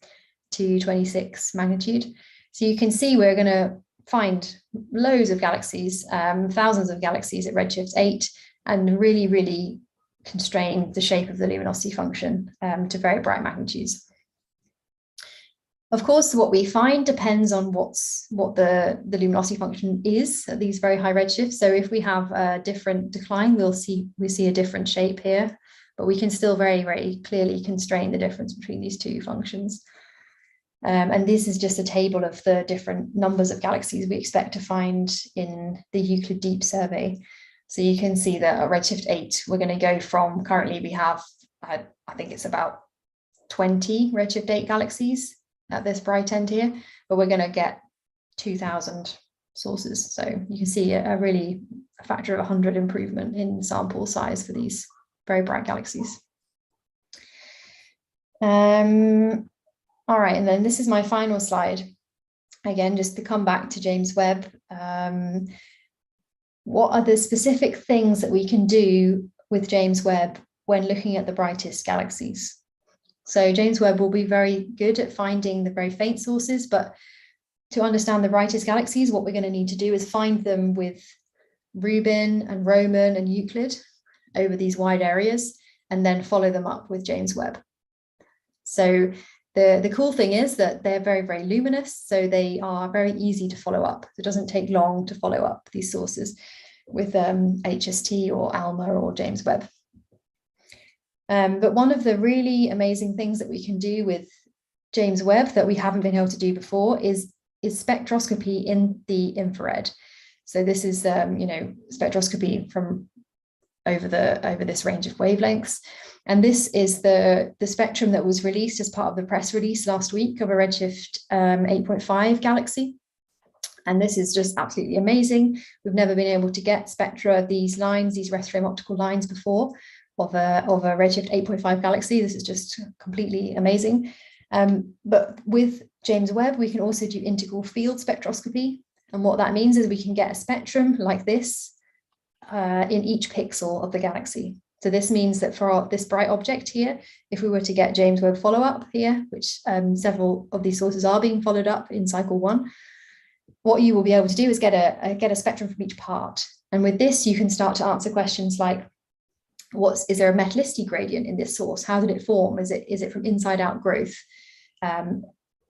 S2: to 26 magnitude. So you can see we're going to find loads of galaxies, thousands of galaxies at redshift 8, and really, really constrain the shape of the luminosity function to very bright magnitudes. Of course, what we find depends on what the luminosity function is at these very high redshifts. So if we have a different decline, we see a different shape here, but we can still very, very clearly constrain the difference between these two functions. And this is just a table of the different numbers of galaxies we expect to find in the Euclid Deep survey. So you can see that at redshift 8, we're going to go from, currently we have, I think it's about 20 redshift 8 galaxies at this bright end here, but we're going to get 2,000 sources. So you can see a factor of 100 improvement in sample size for these very bright galaxies. All right, and then this is my final slide. again, just to come back to James Webb, what are the specific things that we can do with James Webb when looking at the brightest galaxies? So James Webb will be very good at finding the very faint sources, but to understand the brightest galaxies, what we're going to need to do is find them with Rubin and Roman and Euclid over these wide areas, and then follow them up with James Webb. So the cool thing is that they're very, very luminous, so they are very easy to follow up. It doesn't take long to follow up these sources with HST or ALMA or James Webb. But one of the really amazing things that we can do with James Webb that we haven't been able to do before is spectroscopy in the infrared. So this is spectroscopy from over this range of wavelengths. And this is the spectrum that was released as part of the press release last week of a Redshift 8.5 galaxy. And this is just absolutely amazing. We've never been able to get spectra of these lines, these rest frame optical lines before of a Redshift 8.5 galaxy. This is just completely amazing. But with James Webb, we can also do integral field spectroscopy. And what that means is we can get a spectrum like this in each pixel of the galaxy. So this means that for this bright object here, if we were to get James Webb follow-up here, which several of these sources are being followed up in cycle 1, what you will be able to do is get a spectrum from each part. And with this, you can start to answer questions like, is there a metallicity gradient in this source? How did it form? Is it from inside out growth?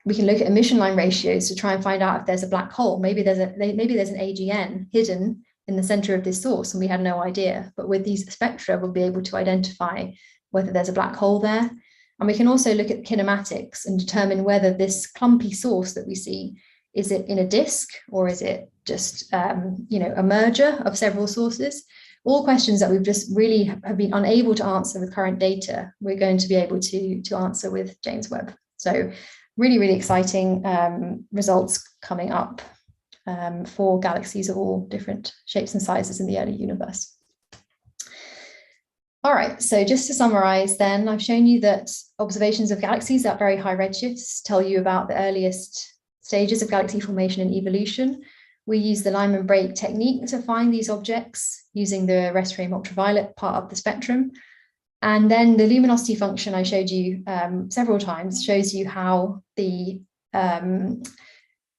S2: We can look at emission line ratios to try and find out if there's a black hole. Maybe there's an AGN hidden in the center of this source and we had no idea. But with these spectra, we'll be able to identify whether there's a black hole there. And we can also look at kinematics and determine whether this clumpy source that we see, is it in a disk or is it just a merger of several sources? All questions that we've just really have been unable to answer with current data, we're going to be able to answer with James Webb. So really, really exciting results coming up for galaxies of all different shapes and sizes in the early universe. All right, so just to summarize then, I've shown you that observations of galaxies at very high redshifts tell you about the earliest stages of galaxy formation and evolution. We use the Lyman Break technique to find these objects using the rest frame ultraviolet part of the spectrum. And then the luminosity function I showed you several times shows you how the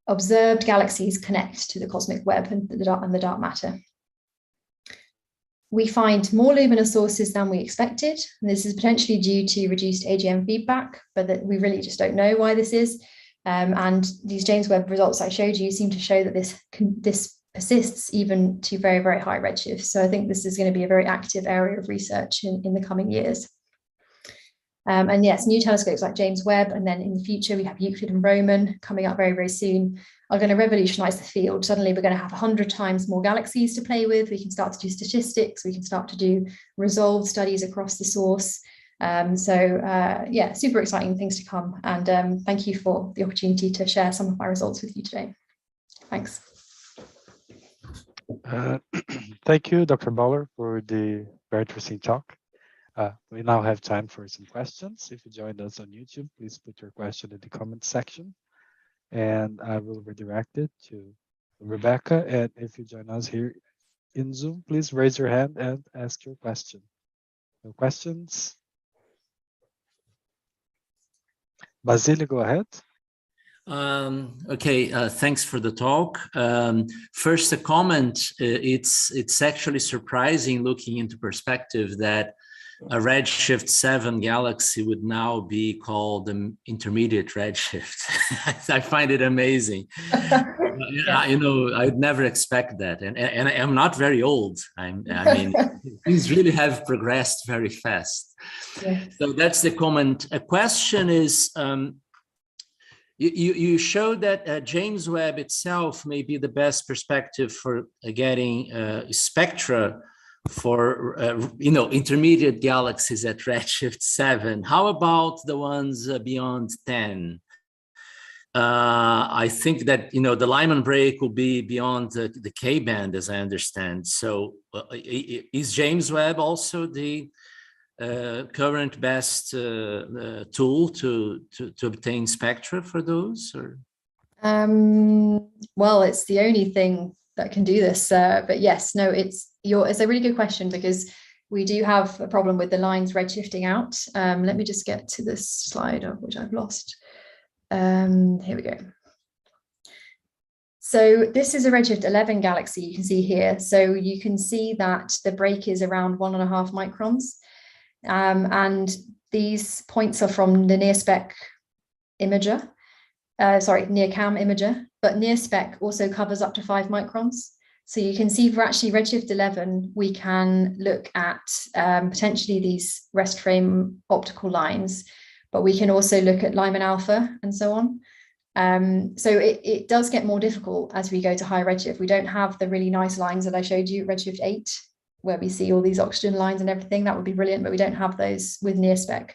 S2: observed galaxies connect to the cosmic web and the dark matter. We find more luminous sources than we expected. And this is potentially due to reduced AGM feedback, but that we really just don't know why this is. And these James Webb results I showed you seem to show that this persists even to very, very high redshifts. So I think this is going to be a very active area of research in the coming years. And yes, new telescopes like James Webb, and then in the future we have Euclid and Roman coming up very, very soon, are going to revolutionize the field. Suddenly we're going to have 100 times more galaxies to play with. We can start to do statistics. We can start to do resolved studies across the source. Yeah, super exciting things to come. And thank you for the opportunity to share some of my results with you today. Thanks.
S1: Thank you, Dr. Bowler, for the very interesting talk. We now have time for some questions. If you joined us on YouTube, please put your question in the comment section, and I will redirect it to Rebecca. And if you join us here in Zoom, please raise your hand and ask your question. No questions? Basile, go ahead.
S3: Okay, thanks for the talk. First, a comment. It's actually surprising looking into perspective that a redshift 7 galaxy would now be called an intermediate redshift. I find it amazing. Yeah. I'd never expect that. And I'm not very old. I mean, things really have progressed very fast. Yeah. So that's the comment. A question is, you showed that James Webb itself may be the best perspective for getting spectra for intermediate galaxies at redshift 7. How about the ones beyond 10? I think that the Lyman Break will be beyond the K band, as I understand. So is James Webb also the current best tool to obtain spectra for those? Or
S2: Well, it's the only thing that can do this. But yes, no, it's a really good question, because we do have a problem with the lines redshifting out. Let me just get to this slide, of which I've lost. Here we go. So this is a redshift 11 galaxy, you can see here. So you can see that the break is around 1.5 microns. And these points are from the NearSpec imager, NearCam imager, but NearSpec also covers up to 5 microns. So you can see for actually redshift 11, we can look at potentially these rest frame optical lines, but we can also look at Lyman alpha and so on. So it does get more difficult as we go to high redshift. We don't have the really nice lines that I showed you, redshift 8, where we see all these oxygen lines and everything. That would be brilliant, but we don't have those with NearSpec.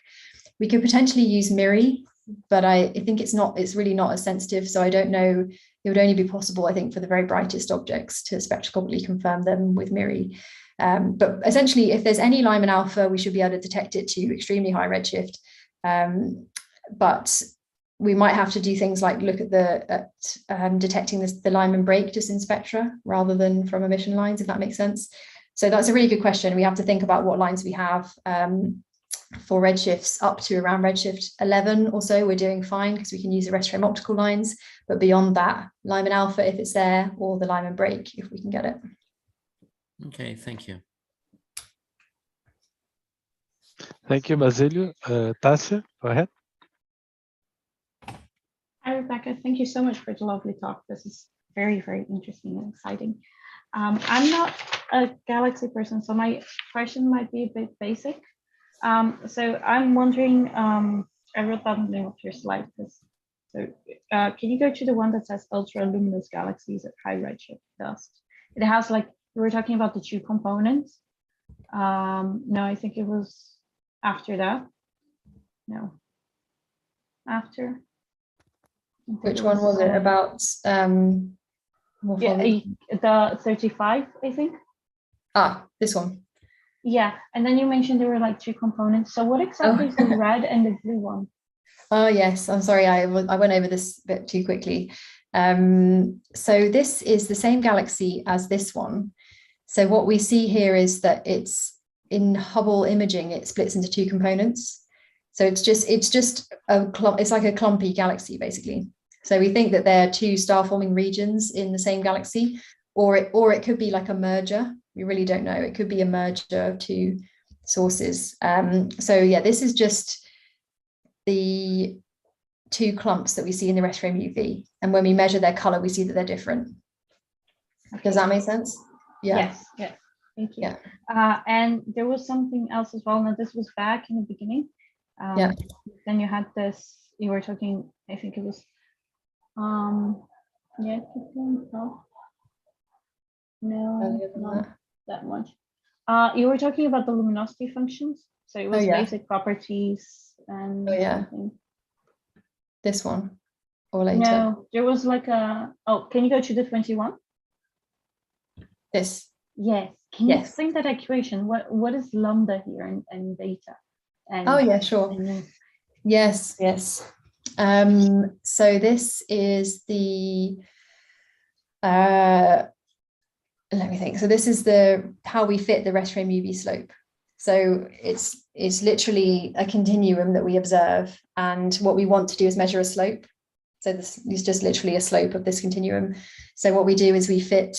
S2: We could potentially use MIRI, but I think it's really not as sensitive. So I don't know, it would only be possible, I think, for the very brightest objects to spectroscopically confirm them with MIRI. But essentially, if there's any Lyman alpha, we should be able to detect it to extremely high redshift. But we might have to do things like look at detecting the Lyman break just in spectra rather than from emission lines, if that makes sense. So that's a really good question. We have to think about what lines we have. For redshifts up to around redshift 11 or so, we're doing fine because we can use the rest frame optical lines. But beyond that, Lyman alpha, if it's there, or the Lyman break, if we can get it.
S3: Okay, thank you.
S1: Thank you, Basilio. Tassia, go ahead.
S4: Hi, Rebecca. Thank you so much for the lovely talk. This is very, very interesting and exciting. I'm not a galaxy person, so my question might be a bit basic. So I'm wondering, I wrote down the name of your slide. So can you go to the one that says ultra luminous galaxies at high redshift dust? It has, like, we were talking about the 2 components. No, I think it was after that. No, after.
S2: Which one was it about?
S4: Yeah, the 35, I think.
S2: Ah, this one.
S4: Yeah, and then you mentioned there were like 2 components. So what exactly is the red and the blue one?
S2: Oh yes, I'm sorry, I went over this a bit too quickly. So this is the same galaxy as this one. So what we see here is that it's in Hubble imaging, it splits into 2 components. So it's just it's like a clumpy galaxy basically. So we think that there are 2 star-forming regions in the same galaxy, or it could be like a merger. We really don't know. It could be a merger of 2 sources. So yeah, this is just the 2 clumps that we see in the rest frame UV. And when we measure their color, we see that they're different. Okay. Does that make sense? Yeah.
S4: Yes, yes. Thank you. Yeah. And there was something else as well. Now, this was back in the beginning. Yeah. Then you had this, you were talking, I think it was, yeah, no, not that much. You were talking about the luminosity functions. So it was basic properties and something.
S2: This one or later?
S4: No, there was like can you go to the 21?
S2: This.
S4: Yes. Can you explain that equation? What is lambda here and beta? And
S2: yeah, sure. Yes. So this is the let me think. So this is how we fit the rest frame UV slope. So it's literally a continuum that we observe, and what we want to do is measure a slope. So this is just literally a slope of this continuum. So what we do is we fit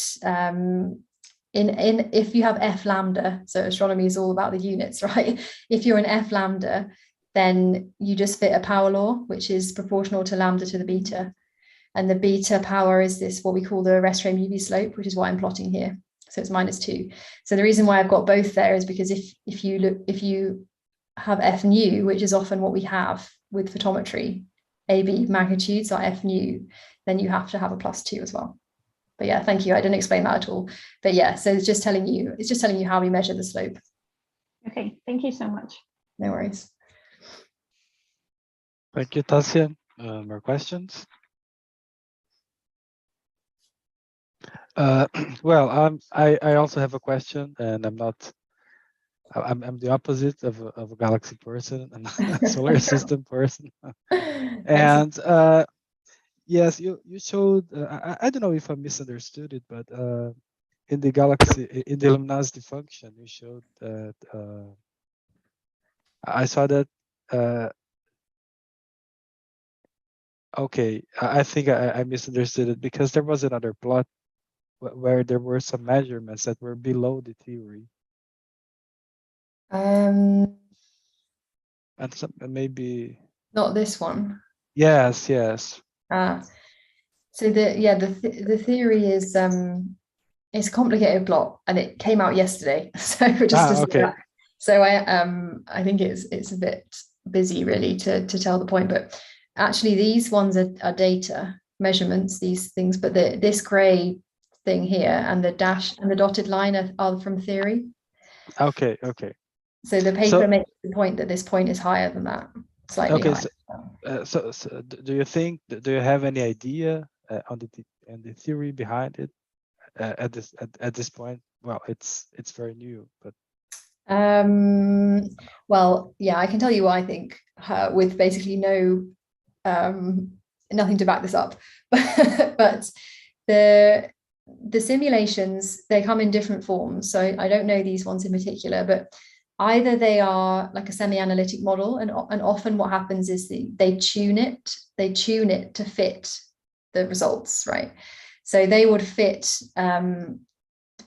S2: if you have F lambda, so astronomy is all about the units, right? If you're in F lambda, then you just fit a power law, which is proportional to lambda to the beta. And the beta power is this, what we call the rest frame UV slope, which is what I'm plotting here. So it's -2. So the reason why I've got both there is because if you have F nu, which is often what we have with photometry, AB magnitudes are F nu, then you have to have a +2 as well. But yeah, thank you. I didn't explain that at all. But yeah, so it's just telling you how we measure the slope.
S4: Okay, thank you so much.
S2: No worries.
S1: Thank you, Tassia. More questions? Well, I also have a question, and I'm the opposite of a galaxy person. I'm a solar system person. And yes, you showed. I don't know if I misunderstood it, but in the galaxy, in the luminosity function, you showed that. I saw that. Okay, I think I misunderstood it because there was another plot where there were some measurements that were below the theory,
S2: Um,
S1: and some maybe.
S2: not this one.
S1: Yes, yes.
S2: So the theory is it's a complicated plot, and it came out yesterday. So just to say
S1: Okay.
S2: that. So I think it's a bit busy really to tell the point, but actually these ones are data measurements, these things, but this gray thing here and the dash and the dotted line are from theory.
S1: Okay. Okay.
S2: So the paper makes the point that this point is higher than that, slightly higher.
S1: So do you think? Do you have any idea on the theory behind it at this point? Well, it's very new, but
S2: well, yeah, I can tell you what I think with basically nothing to back this up, but the simulations, they come in different forms. So I don't know these ones in particular, but either they are like a semi-analytic model, and often what happens is they tune it to fit the results, right? So they would fit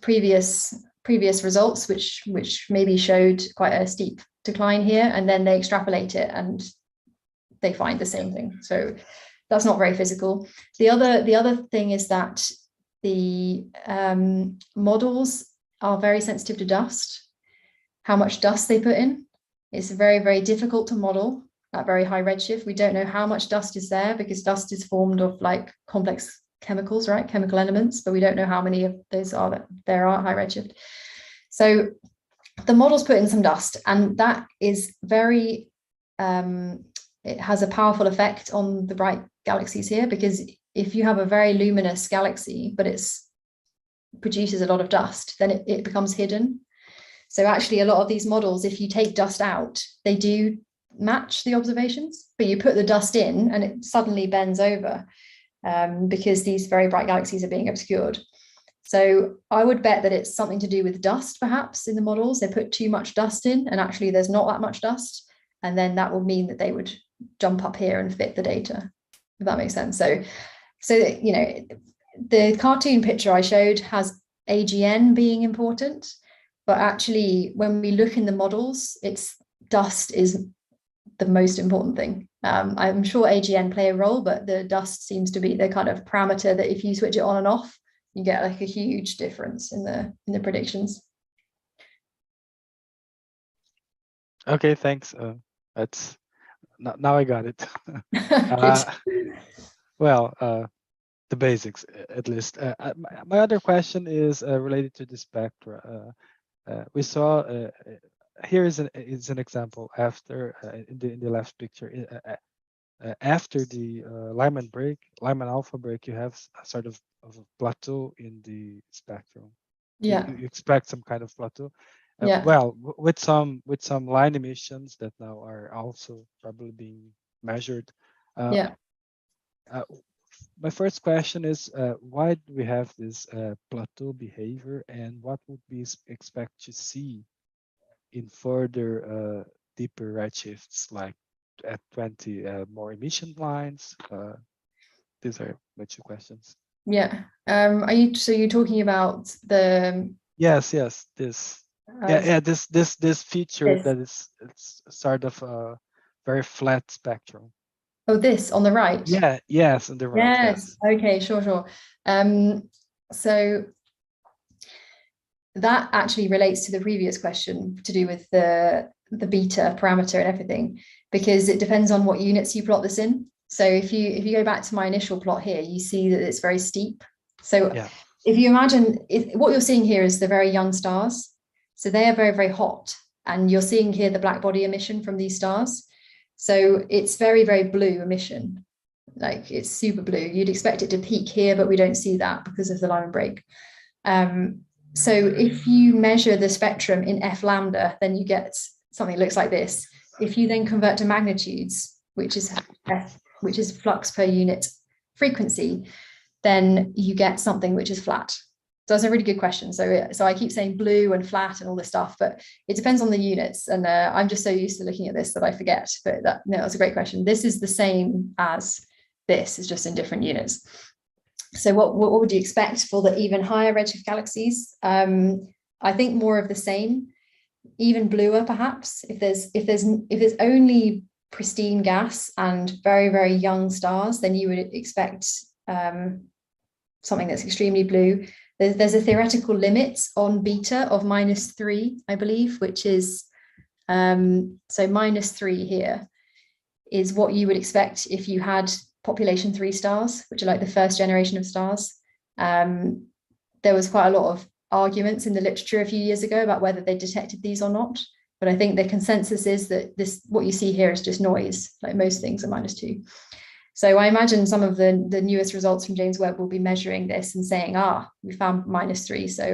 S2: previous results, which maybe showed quite a steep decline here, and then they extrapolate it and they find the same thing. So that's not very physical. The other thing is that the models are very sensitive to dust. How much dust they put in is very, very difficult to model at very high redshift. We don't know how much dust is there because dust is formed of like complex chemicals, right? Chemical elements, but we don't know how many of those there are at high redshift. So the models put in some dust, and that is very, it has a powerful effect on the bright galaxies here, because if you have a very luminous galaxy, but it produces a lot of dust, then it becomes hidden. So actually a lot of these models, if you take dust out, they do match the observations, but you put the dust in and it suddenly bends over because these very bright galaxies are being obscured. So I would bet that it's something to do with dust, perhaps, in the models. They put too much dust in, and actually there's not that much dust. And then that will mean that they would jump up here and fit the data, if that makes sense. So you know, the cartoon picture I showed has AGN being important, but actually when we look in the models, it's dust is the most important thing. I'm sure AGN play a role, but the dust seems to be the kind of parameter that if you switch it on and off, you get like a huge difference in the predictions.
S1: okay, thanks. That's now I got it. Well, the basics at least. My other question is related to the spectra. We saw here is an example after in the left picture. After the Lyman alpha break, you have a sort of a plateau in the spectrum.
S2: Yeah.
S1: You expect some kind of plateau.
S2: Yeah.
S1: Well, with some line emissions that now are also probably being measured.
S2: Yeah.
S1: My first question is, why do we have this plateau behavior, and what would we expect to see in further deeper redshifts, like at 20 more emission lines? These are my two questions.
S2: Yeah. So you're talking about the
S1: yes this this feature that is it's sort of a very flat spectrum.
S2: Oh, this on the right?
S1: Yeah, yes, on the right.
S2: Yes. Okay, sure. So that actually relates to the previous question to do with the beta parameter and everything, because it depends on what units you plot this in. So if you go back to my initial plot here, you see that it's very steep. So yeah. If you imagine what you're seeing here is the very young stars. So they are very, very hot. And you're seeing here the black body emission from these stars. So it's very, very blue emission. Like it's super blue. You'd expect it to peak here, but we don't see that because of the Lyman break. So if you measure the spectrum in F lambda, then you get something that looks like this. If you then convert to magnitudes, which is flux per unit frequency, then you get something which is flat. So that's a really good question. So I keep saying blue and flat and all this stuff, but it depends on the units. And I'm just so used to looking at this that I forget. But that's a great question. This is the same as this, it's just in different units. So what would you expect for the even higher redshift galaxies? I think more of the same, even bluer perhaps. If there's only pristine gas and very, very young stars, then you would expect something that's extremely blue. There's a theoretical limit on beta of -3, I believe, which is so -3 here is what you would expect if you had population 3 stars, which are like the first generation of stars. There was quite a lot of arguments in the literature a few years ago about whether they detected these or not, but I think the consensus is that what you see here is just noise, like most things are -2. So I imagine some of the newest results from James Webb will be measuring this and saying, we found -3, so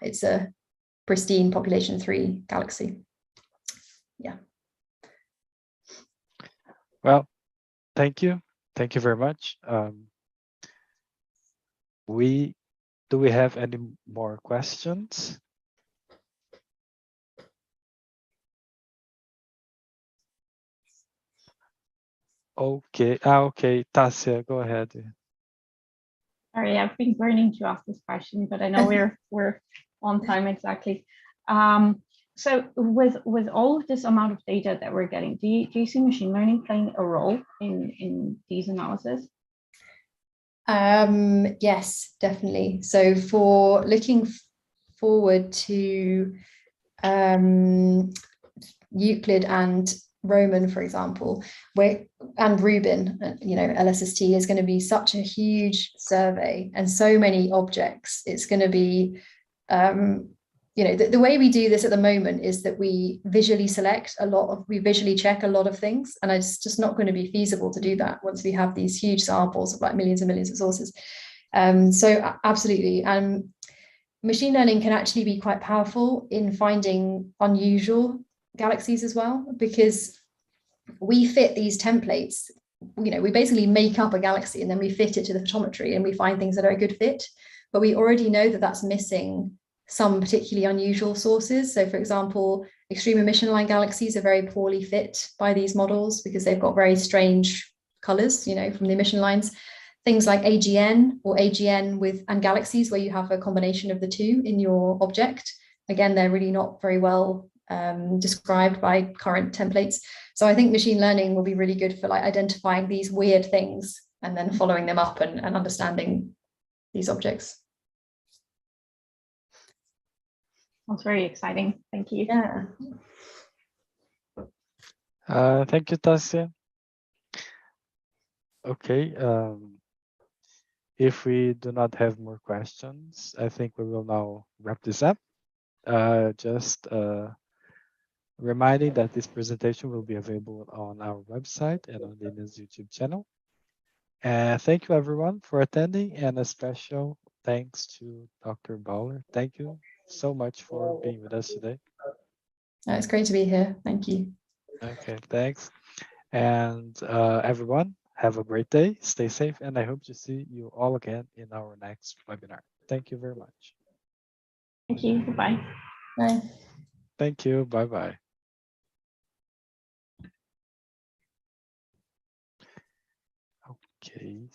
S2: it's a pristine population 3 galaxy. Yeah.
S1: Well, thank you. Thank you very much. Do we have any more questions? Okay. Okay, Tasia, go ahead.
S4: Sorry, I've been burning to ask this question, but I know we're on time exactly. So with all of this amount of data that we're getting, do you see machine learning playing a role in these analyses?
S2: Yes, definitely. So for looking forward to Euclid and Roman, for example, and Rubin, LSST is going to be such a huge survey and so many objects. It's going to be, the way we do this at the moment is that we visually we visually check a lot of things, and it's just not going to be feasible to do that once we have these huge samples of like millions and millions of sources. So absolutely. Machine learning can actually be quite powerful in finding unusual galaxies as well, because we fit these templates. We basically make up a galaxy and then we fit it to the photometry and we find things that are a good fit, but we already know that that's missing some particularly unusual sources. So for example, extreme emission line galaxies are very poorly fit by these models because they've got very strange colors, from the emission lines. Things like AGN or AGN and galaxies where you have a combination of the two in your object. Again, they're really not very well described by current templates. So I think machine learning will be really good for like identifying these weird things and then following them up and understanding these objects.
S4: That's very exciting. Thank you.
S2: Yeah.
S1: Thank you, Tasia. Okay. If we do not have more questions, I think we will now wrap this up. Just reminding that this presentation will be available on our website and on LIneA's YouTube channel. And thank you everyone for attending, and a special thanks to Dr. Bowler. Thank you so much for being with us today.
S2: It's great to be here. Thank you.
S1: Okay, thanks. And everyone, have a great day, stay safe, and I hope to see you all again in our next webinar. Thank you very much.
S4: Thank you. Goodbye.
S2: Bye.
S1: Thank you. Bye-bye. Okay.